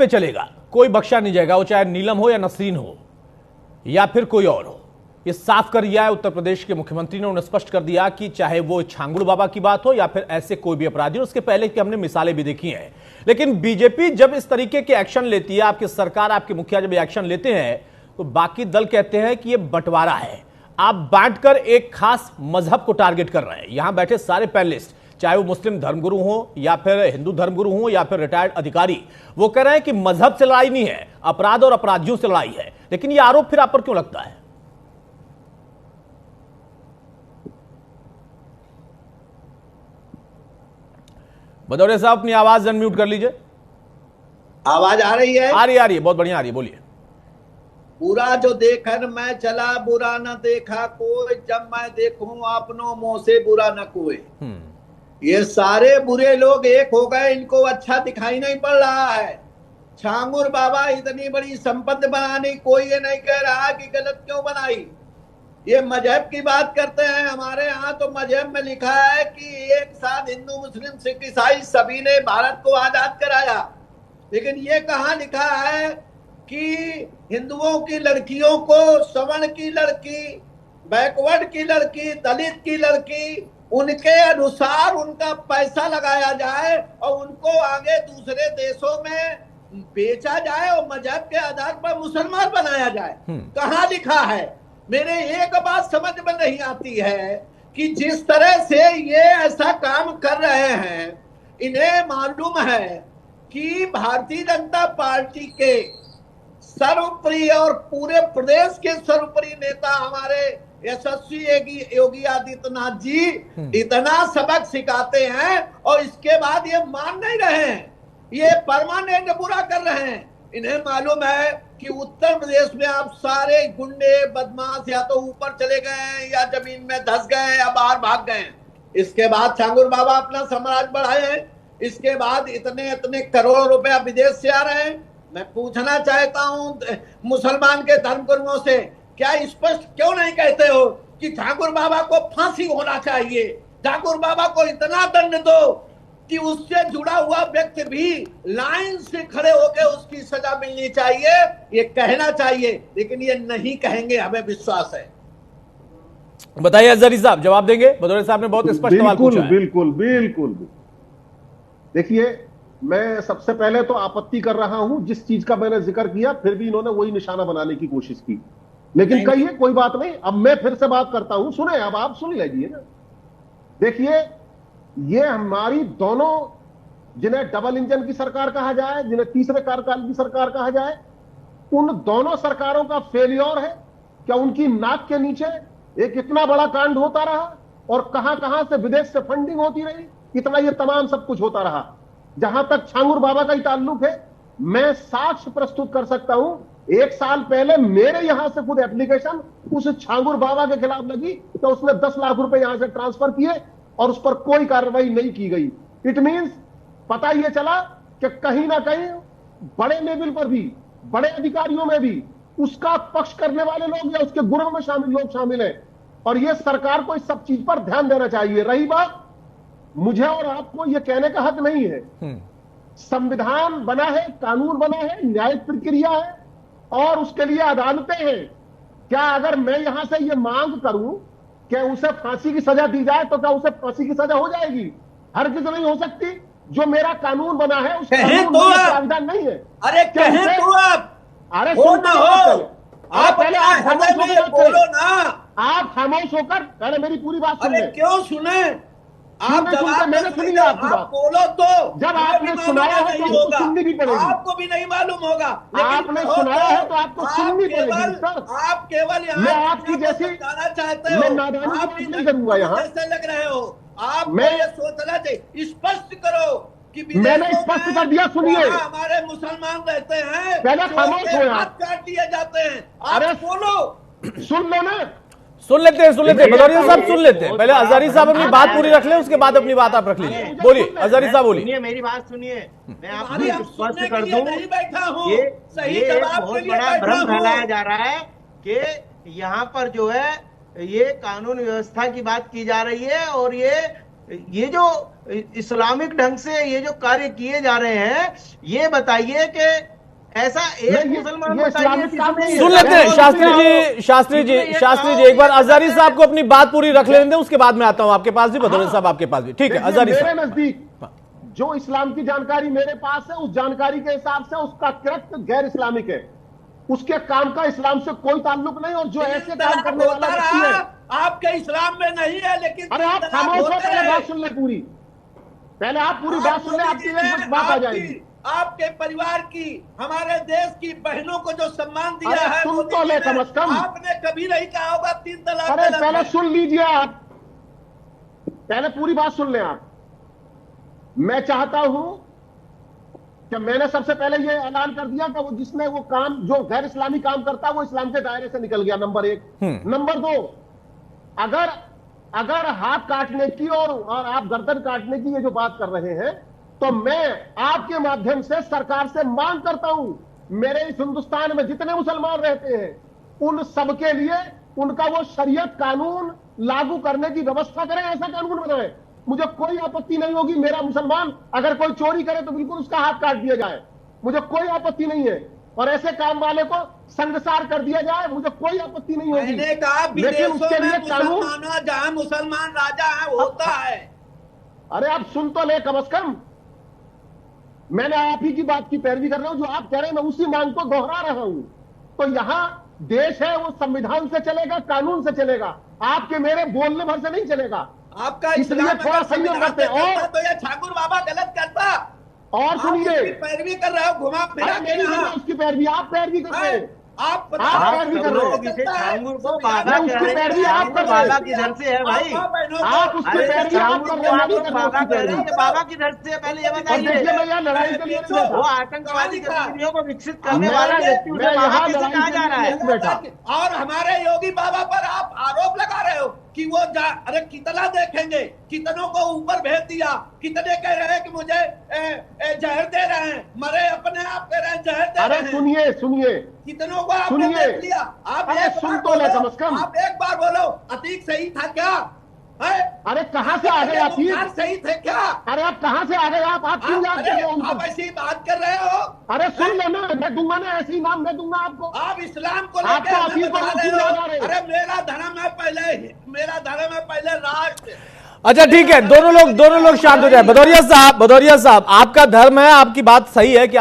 पे चलेगा, कोई बख्शा नहीं जाएगा, वो चाहे नीलम हो या नसरीन हो या फिर कोई और हो। ये साफ कर दिया है उत्तर प्रदेश के मुख्यमंत्री ने। उन्होंने स्पष्ट कर दिया कि चाहे वो छांगुड़ बाबा की बात हो या फिर ऐसे कोई भी अपराधी हो। उसके पहले की हमने मिसालें भी देखी हैं, लेकिन बीजेपी जब इस तरीके के एक्शन लेती है, आपकी सरकार, आपके मुखिया जब एक्शन लेते हैं, तो बाकी दल कहते हैं कि ये बंटवारा है। आप बांटकर एक खास मजहब को टारगेट कर रहे हैं। यहां बैठे सारे पैनलिस्ट, चाहे वो मुस्लिम धर्मगुरु हो या फिर हिंदू धर्मगुरु हो या फिर रिटायर्ड अधिकारी, वो कह रहे हैं कि मजहब से लड़ाई नहीं है, अपराध और अपराधियों से लड़ाई है। लेकिन ये आरोप फिर आप पर क्यों लगता है? भदौरिया साहब, अपनी आवाज अनम्यूट कर लीजिए। आवाज आ रही है? आ रही है, बहुत बढ़िया आ रही है, बोलिए। पूरा जो देखन मैं चला, बुरा न देखा कोई, जब मैं देखूं अपनों मुंह से बुरा न कोई। ये सारे बुरे लोग एक हो गए, इनको अच्छा दिखाई नहीं पड़ रहा है। छांगुर बाबा इतनी बड़ी संपत्ति बनानी, कोई ये नहीं कह रहा कि गलत क्यों बनाई। ये मजहब की बात करते हैं, हमारे यहाँ तो मजहब में लिखा है कि एक साथ हिंदू मुस्लिम सिख ईसाई सभी ने भारत को आजाद कराया। लेकिन ये कहाँ लिखा है कि हिंदुओं की लड़कियों को, सवर्ण की लड़की, बैकवर्ड की लड़की, दलित की लड़की, उनके अनुसार उनका पैसा लगाया जाए और उनको आगे दूसरे देशों में बेचा जाए और मजहब के आधार पर मुसलमान बनाया जाए। कहाँ लिखा है? मेरे एक बात समझ में नहीं आती है कि जिस तरह से ये ऐसा काम कर रहे हैं, इन्हें मालूम है कि भारतीय जनता पार्टी के सर्वोपरि और पूरे प्रदेश के सर्वोपरि नेता हमारे यशस्वी योगी आदित्यनाथ जी इतना सबक सिखाते हैं और इसके बाद ये मान नहीं रहे हैं, ये परमानेंट बुरा कर रहे हैं। इन्हें मालूम है कि उत्तर प्रदेश में आप सारे गुंडे बदमाश या तो ऊपर चले गए हैं या जमीन में धंस गए हैं या बाहर भाग गए हैं। इसके बाद छांगुर बाबा अपना साम्राज्य बढ़ाए हैं, इसके बाद इतने इतने करोड़ रुपया विदेश से आ रहे हैं। मैं पूछना चाहता हूं मुसलमान के धर्मगुरुओं से, क्या स्पष्ट क्यों नहीं कहते हो कि ठाकुर बाबा को फांसी होना चाहिए, ठाकुर बाबा को इतना दंड दो कि उससे जुड़ा हुआ व्यक्ति भी लाइन से खड़े होकर उसकी सजा मिलनी चाहिए। ये कहना चाहिए, लेकिन ये नहीं कहेंगे, हमें विश्वास है। बताइए अजहरी साहब, जवाब देंगे? भदौरिया साहब ने बहुत स्पष्ट सवाल पूछा है। बिल्कुल बिल्कुल। देखिए, मैं सबसे पहले तो आपत्ति कर रहा हूं जिस चीज का मैंने जिक्र किया, फिर भी इन्होंने वही निशाना बनाने की कोशिश की। लेकिन कहिए, कोई बात नहीं, अब मैं फिर से बात करता हूं। सुने, अब आप सुन लीजिए ना। देखिए, ये हमारी दोनों, जिन्हें डबल इंजन की सरकार कहा जाए, जिन्हें तीसरे कार्यकाल की सरकार कहा जाए, उन दोनों सरकारों का फेलियर है। क्या उनकी नाक के नीचे एक इतना बड़ा कांड होता रहा और कहां कहां से विदेश से फंडिंग होती रही, इतना ये तमाम सब कुछ होता रहा। जहां तक छांगुर बाबा का ही ताल्लुक है, मैं साक्ष्य प्रस्तुत कर सकता हूं। 1 साल पहले मेरे यहां से खुद एप्लीकेशन उस छांगुर बाबा के खिलाफ लगी, तो उसने 10 लाख रुपए यहां से ट्रांसफर किए और उस पर कोई कार्रवाई नहीं की गई। इट मींस पता यह चला कि कहीं ना कहीं बड़े लेवल पर भी, बड़े अधिकारियों में भी उसका पक्ष करने वाले लोग या उसके गुर्ग में शामिल लोग शामिल हैं। और यह सरकार को इस सब चीज पर ध्यान देना चाहिए। रही बात, मुझे और आपको यह कहने का हक नहीं है। संविधान बना है, कानून बना है, न्यायिक प्रक्रिया है और उसके लिए अदालतें हैं। क्या अगर मैं यहां से यह मांग करूं कि उसे फांसी की सजा दी जाए, तो क्या उसे फांसी की सजा हो जाएगी? हरगिज़ नहीं हो सकती। जो मेरा कानून बना है उस कानून में प्रावधान नहीं है। अरे कहें तो आप, अरे हो ना हो, आप पहले बोलो ना। आप खामोश होकर पहले मेरी पूरी बात सुनिए। अरे क्यों सुने? आप जवाब मैंने सुनी आपकी बात। बोलो तो जब आपने सुनाया है तो आपको सुननी भी पड़ेगी। आपको भी नहीं मालूम होगा। आपने सुनाया है तो आपको सुननी पड़ेगी सर। आप केवल यहाँ मैं आपकी जैसी बताना चाहते हो, मैं नादानी की बात नहीं करूंगा यहाँ। ऐसे लग रहे हो आप। मैं ये सोचना चाहिए, स्पष्ट करो कि मैंने स्पष्ट कर दिया। सुनिए, हमारे मुसलमान रहते हैं, पहले खामोश हो, हाथ काट दिए जाते हैं। अरे बोलो, सुन लो ना। सुन लेते हैं भदौरिया साहब, सुन लेते हैं। पहले अजहरी साहब अपनी बात पूरी रख लें, उसके बाद अपनी बात आप रख लीजिए। बोलिए अजहरी साहब, बोलिए। मेरी बात सुनिए, मैं आपको स्पष्ट कर दूं। ये एक बहुत बड़ा भ्रम फैलाया जा रहा है कि यहाँ पर जो है ये कानून व्यवस्था की बात की जा रही है और ये ये जो इस्लामिक ढंग से ये जो कार्य किए जा रहे हैं, ये बताइए कि ऐसा एक मुसलमान बताइए जिसने सुन लेते हैं शास्त्री जी एक बार अजहरी साहब को अपनी बात पूरी रख लेने दें, उसके बाद में आता हूं आपके पास भी, भदौरिया साहब आपके पास भी। ठीक है अजहरी साहब। मेरे नजदीक जो इस्लाम की जानकारी मेरे पास है, उस जानकारी के हिसाब से उसका कृत्य गैर इस्लामिक है, उसके काम का इस्लाम से कोई ताल्लुक नहीं। और जो ऐसे काम करने वाला व्यक्ति है, आपके इस्लाम में नहीं है, लेकिन अरे आप खामोश हो, पहले बात सुन ले पूरी, पहले आप पूरी बात सुन ले, आपकी कुछ बात आ जाएगी। आपके परिवार की, हमारे देश की बहनों को जो सम्मान दिया है, सुन तो ले कम से कम। आपने कभी नहीं कहा होगा 3 तलाक। अरे पहले सुन लीजिए आप, पहले पूरी बात सुन लें आप। मैं चाहता हूं कि मैंने सबसे पहले ये ऐलान कर दिया कि वो जिसने वो काम जो गैर इस्लामी काम करता है वो इस्लाम के दायरे से निकल गया, नंबर 1। नंबर 2, अगर हाथ काटने की और आप गर्दन काटने की ये जो बात कर रहे हैं, तो मैं आपके माध्यम से सरकार से मांग करता हूं, मेरे इस हिंदुस्तान में जितने मुसलमान रहते हैं उन सबके लिए उनका वो शरीयत कानून लागू करने की व्यवस्था करें, ऐसा कानून बनाए। मुझे कोई आपत्ति नहीं होगी, मेरा मुसलमान अगर कोई चोरी करे तो बिल्कुल उसका हाथ काट दिया जाए, मुझे कोई आपत्ति नहीं है। और ऐसे काम वाले को संगसार कर दिया जाए, मुझे कोई आपत्ति नहीं होगी। मैंने कहा लेकिन उसके लिए कानून, जहां मुसलमान राजा है होता है। अरे आप सुन तो ले कम से कम, मैंने आप ही की बात की पैरवी कर रहा हूं, जो आप कह रहे हैं मैं उसी मांग को दोहरा रहा हूं। तो यहां देश है वो संविधान से चलेगा, कानून से चलेगा, आपके मेरे बोलने भर से नहीं चलेगा। आपका इसलिए थोड़ा संयम करते। और तो ये ठाकुर बाबा गलत करता। और सुनिए, पैरवी कर रहे हो, घुमा फिरा मेरी उसकी पैरवी, आप पैरवी कर रहे हैं, आप पैरवी कर रहे हो, ठाकुर को बाबा उसकी पैरवी आप कर रहे बाबा हैं, की धर से है भाई। आप उसकी पैरवी आप कर रहे हैं, बाबा की धर से पहले ये बताइए, मैं यहाँ लड़ाई के लिए नहीं वो बैठा, आतंकवादी गतिविधियों को विकसित करने वाला व्यक्ति उसे बाबा की धर कहा जा रहा है। बैठा। और हमारे योगी बाबा पर आप आरोप लगा रहे हो कि वो अरे कितना देखेंगे, कितनों को ऊपर भेज दिया, कितने कह रहे हैं कि मुझे जहर दे रहे हैं, मरे अपने आप कह रहे हैं जहर दे रहे हैं। अरे सुनिए, कितनों को आपने देख लिया। आप अरे एक सुन बार तो ले बोलो, कम से कम। आप एक बार बोलो, अतीक सही था क्या है? अरे कहां से आ गए आप? सही थे क्या? अरे आप कहां से आ गए? आप क्यों याद कर रहे हो उनको? आप ऐसी बात कर रहे हो। अरे सुन लेना, मैं दूंगा ना, ऐसे ही नाम मैं दूंगा आपको। आप इस्लाम को आपको अभी लेकर बता रहे हो। अरे मेरा धर्म है पहले राष्ट्र। अच्छा ठीक है, दोनों लोग शांत हो जाए। भदौरिया साहब, आपका धर्म है, आपकी बात सही है कि